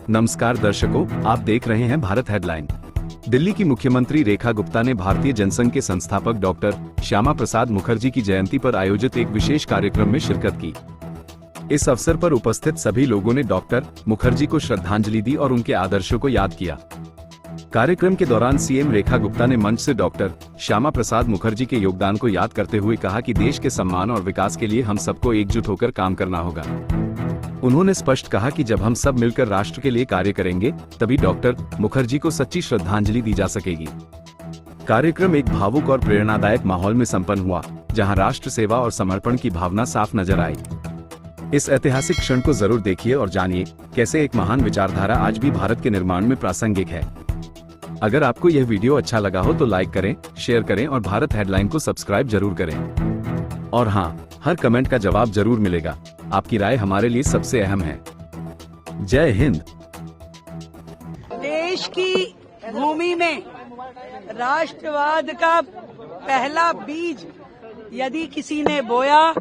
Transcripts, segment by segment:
नमस्कार दर्शकों, आप देख रहे हैं भारत हेडलाइन। दिल्ली की मुख्यमंत्री रेखा गुप्ता ने भारतीय जनसंघ के संस्थापक डॉक्टर श्यामा प्रसाद मुखर्जी की जयंती पर आयोजित एक विशेष कार्यक्रम में शिरकत की। इस अवसर पर उपस्थित सभी लोगों ने डॉक्टर मुखर्जी को श्रद्धांजलि दी और उनके आदर्शों को याद किया। कार्यक्रम के दौरान सीएम रेखा गुप्ता ने मंच से डॉक्टर श्यामा प्रसाद मुखर्जी के योगदान को याद करते हुए कहा कि देश के सम्मान और विकास के लिए हम सबको एकजुट होकर काम करना होगा। उन्होंने स्पष्ट कहा कि जब हम सब मिलकर राष्ट्र के लिए कार्य करेंगे, तभी डॉक्टर मुखर्जी को सच्ची श्रद्धांजलि दी जा सकेगी। कार्यक्रम एक भावुक और प्रेरणादायक माहौल में संपन्न हुआ, जहां राष्ट्र सेवा और समर्पण की भावना साफ नजर आई। इस ऐतिहासिक क्षण को जरूर देखिए और जानिए कैसे एक महान विचारधारा आज भी भारत के निर्माण में प्रासंगिक है। अगर आपको यह वीडियो अच्छा लगा हो तो लाइक करें, शेयर करें और भारत हेडलाइन को सब्सक्राइब जरूर करें। और हाँ, हर कमेंट का जवाब जरूर मिलेगा। आपकी राय हमारे लिए सबसे अहम है। जय हिंद। देश की भूमि में राष्ट्रवाद का पहला बीज यदि किसी ने बोया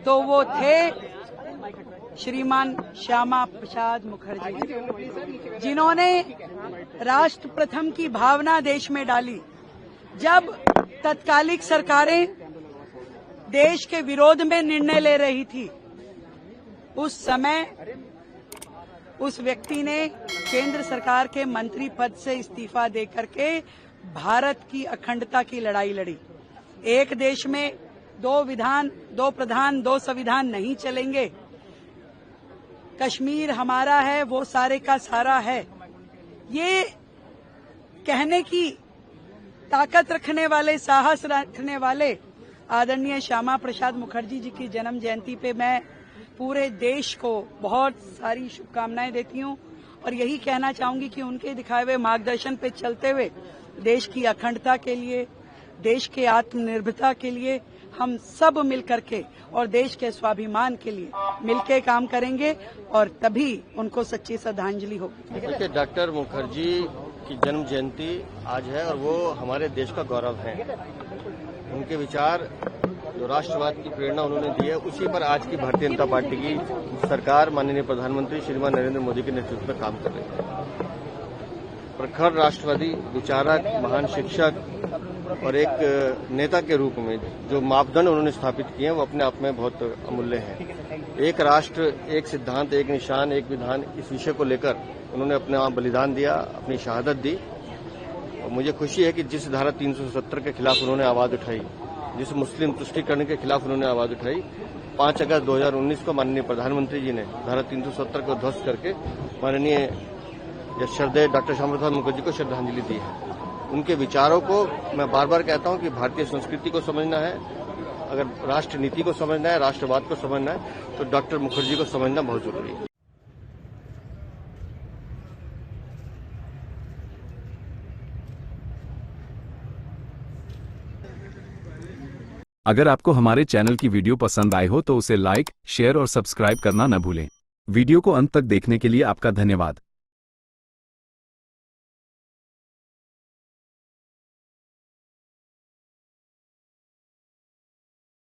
तो वो थे श्रीमान श्यामा प्रसाद मुखर्जी, जिन्होंने राष्ट्र प्रथम की भावना देश में डाली। जब तत्कालिक सरकारें देश के विरोध में निर्णय ले रही थी, उस समय उस व्यक्ति ने केंद्र सरकार के मंत्री पद से इस्तीफा देकर के भारत की अखंडता की लड़ाई लड़ी। एक देश में दो विधान, दो प्रधान, दो संविधान नहीं चलेंगे। कश्मीर हमारा है, वो सारे का सारा है। ये कहने की ताकत रखने वाले, साहस रखने वाले आदरणीय श्यामा प्रसाद मुखर्जी जी की जन्म जयंती पे मैं पूरे देश को बहुत सारी शुभकामनाएं देती हूं और यही कहना चाहूंगी कि उनके दिखाए हुए मार्गदर्शन पे चलते हुए देश की अखंडता के लिए, देश के आत्मनिर्भरता के लिए हम सब मिलकर के और देश के स्वाभिमान के लिए मिलकर काम करेंगे और तभी उनको सच्ची श्रद्धांजलि होगी। देखिए, डॉक्टर मुखर्जी की जन्म जयंती आज है और वो हमारे देश का गौरव है। उनके विचार, जो राष्ट्रवाद की प्रेरणा उन्होंने दी है, उसी पर आज की भारतीय जनता पार्टी की सरकार माननीय प्रधानमंत्री श्रीमान नरेंद्र मोदी के नेतृत्व में काम कर रही है। प्रखर राष्ट्रवादी विचारक, महान शिक्षक और एक नेता के रूप में जो मापदंड उन्होंने स्थापित किए हैं वो अपने आप में बहुत अमूल्य हैं। एक राष्ट्र, एक सिद्धांत, एक निशान, एक विधान, इस विषय को लेकर उन्होंने अपने आप बलिदान दिया, अपनी शहादत दी। और मुझे खुशी है कि जिस धारा 370 के खिलाफ उन्होंने आवाज उठाई, जिस मुस्लिम तुष्टीकरण के खिलाफ उन्होंने आवाज उठाई, 5 अगस्त 2019 को माननीय प्रधानमंत्री जी ने धारा 370 को ध्वस्त करके माननीय श्रद्धेय डॉक्टर श्यामा प्रसाद मुखर्जी को श्रद्धांजलि दी है। उनके विचारों को मैं बार बार कहता हूं कि भारतीय संस्कृति को समझना है, अगर राष्ट्र नीति को समझना है, राष्ट्रवाद को समझना है, तो डॉक्टर मुखर्जी को समझना बहुत जरूरी है। अगर आपको हमारे चैनल की वीडियो पसंद आई हो तो उसे लाइक, शेयर और सब्सक्राइब करना न भूलें। वीडियो को अंत तक देखने के लिए आपका धन्यवाद।